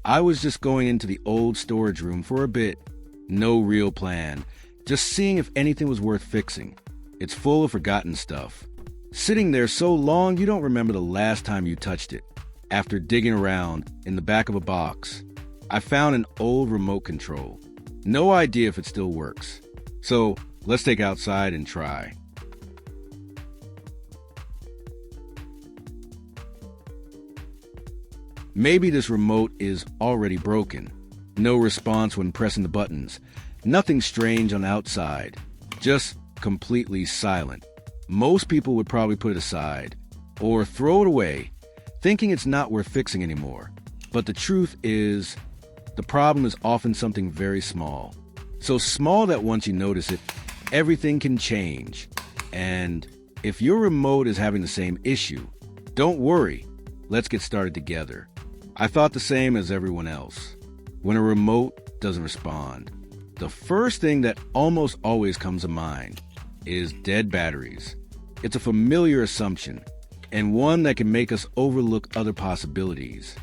I was just going into the old storage room for a bit. No real plan. Just seeing if anything was worth fixing. It's full of forgotten stuff. Sitting there so long you don't remember the last time you touched it. After digging around in the back of a box, I found an old remote control. No idea if it still works. So let's take it outside and try. Maybe this remote is already broken. No response when pressing the buttons. Nothing strange on the outside. Just completely silent. Most people would probably put it aside or throw it away, thinking it's not worth fixing anymore. But the truth is, the problem is often something very small. So small that once you notice it, everything can change. And if your remote is having the same issue, don't worry. Let's get started together. I thought the same as everyone else. When a remote doesn't respond, the first thing that almost always comes to mind is dead batteries. It's a familiar assumption, and one that can make us overlook other possibilities.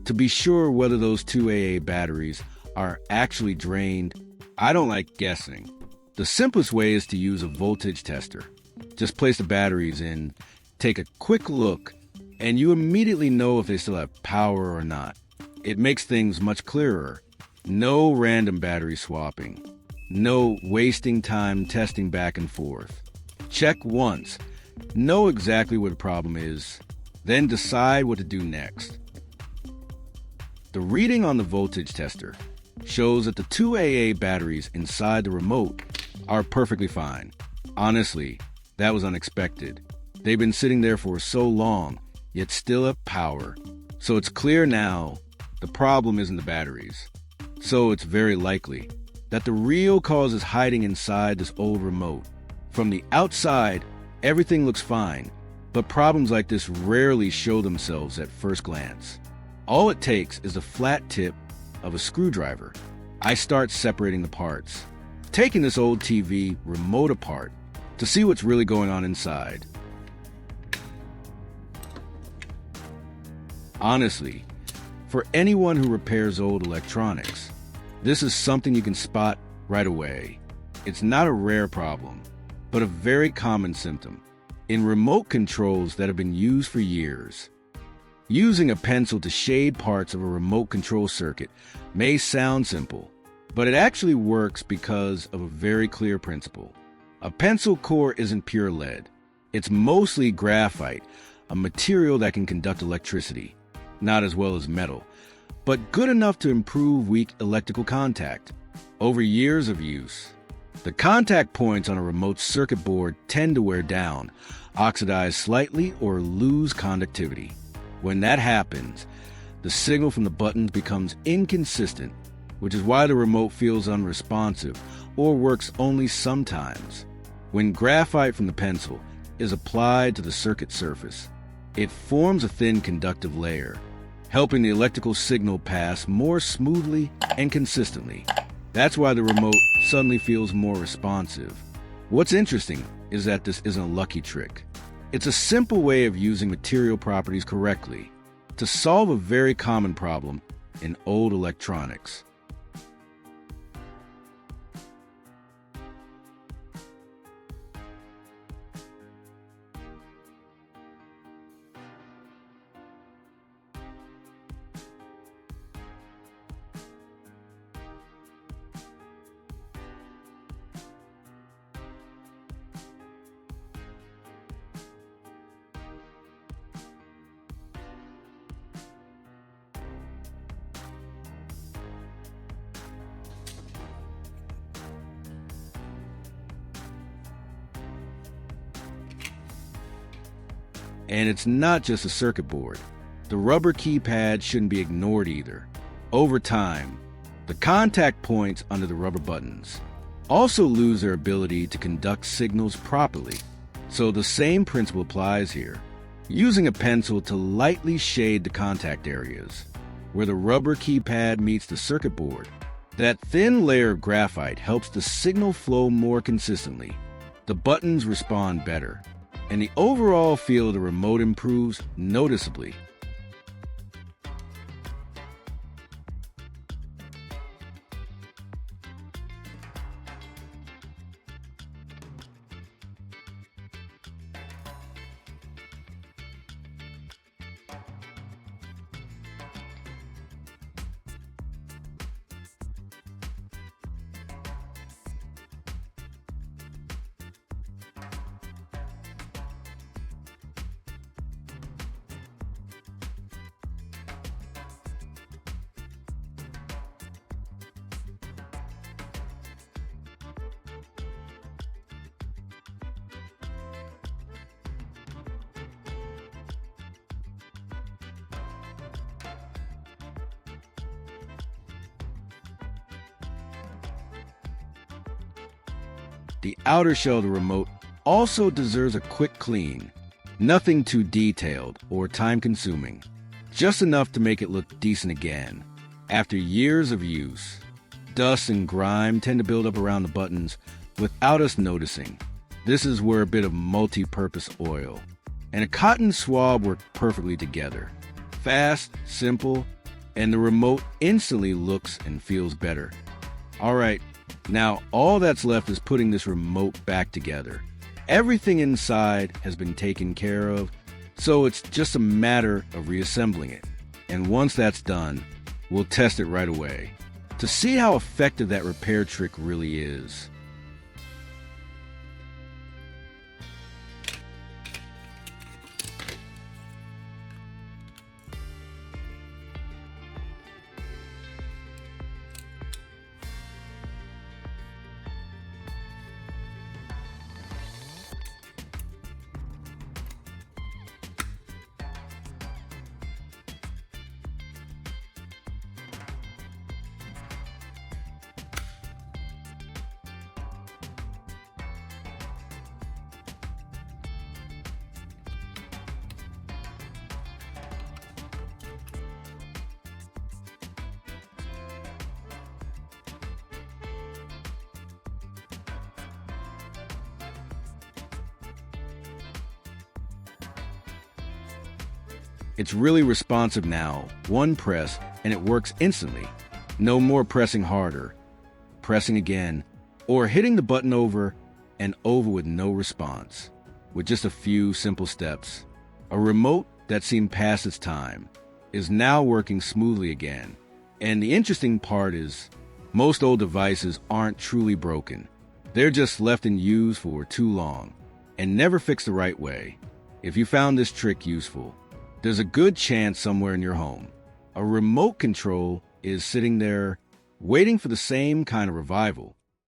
To be sure whether those 2AA batteries are actually drained, I don't like guessing. The simplest way is to use a voltage tester. Just place the batteries in, take a quick look, and you immediately know if they still have power or not. It makes things much clearer. No random battery swapping. No wasting time testing back and forth. Check once. Know exactly what the problem is. Then decide what to do next. The reading on the voltage tester shows that the 2AA batteries inside the remote are perfectly fine. Honestly, that was unexpected. They've been sitting there for so long, yet still have power. So it's clear now the problem isn't the batteries. So it's very likely that the real cause is hiding inside this old remote. From the outside, everything looks fine, but problems like this rarely show themselves at first glance. All it takes is the flat tip of a screwdriver. I start separating the parts, taking this old TV remote apart to see what's really going on inside. Honestly, for anyone who repairs old electronics, this is something you can spot right away. It's not a rare problem, but a very common symptom in remote controls that have been used for years. Using a pencil to shade parts of a remote control circuit may sound simple, but it actually works because of a very clear principle. A pencil core isn't pure lead. It's mostly graphite, a material that can conduct electricity. Not as well as metal, but good enough to improve weak electrical contact. Over years of use, the contact points on a remote circuit board tend to wear down, oxidize slightly, or lose conductivity. When that happens, the signal from the buttons becomes inconsistent, which is why the remote feels unresponsive or works only sometimes. When graphite from the pencil is applied to the circuit surface, it forms a thin conductive layer, helping the electrical signal pass more smoothly and consistently. That's why the remote suddenly feels more responsive. What's interesting is that this isn't a lucky trick. It's a simple way of using material properties correctly to solve a very common problem in old electronics. And it's not just a circuit board. The rubber keypad shouldn't be ignored either. Over time, the contact points under the rubber buttons also lose their ability to conduct signals properly. So the same principle applies here. Using a pencil to lightly shade the contact areas where the rubber keypad meets the circuit board, that thin layer of graphite helps the signal flow more consistently. The buttons respond better, and the overall feel of the remote improves noticeably. The outer shell of the remote also deserves a quick clean. Nothing too detailed or time-consuming, just enough to make it look decent again. After years of use, dust and grime tend to build up around the buttons without us noticing. This is where a bit of multi-purpose oil and a cotton swab work perfectly together. Fast, simple, and the remote instantly looks and feels better. All right, now all that's left is putting this remote back together. Everything inside has been taken care of, so it's just a matter of reassembling it. And once that's done, we'll test it right away to see how effective that repair trick really is. It's really responsive now. One press and it works instantly. No more pressing harder, pressing again, or hitting the button over and over with no response. With just a few simple steps, a remote that seemed past its time is now working smoothly again. And the interesting part is, most old devices aren't truly broken. They're just left in use for too long and never fixed the right way. If you found this trick useful, there's a good chance somewhere in your home, a remote control is sitting there waiting for the same kind of revival.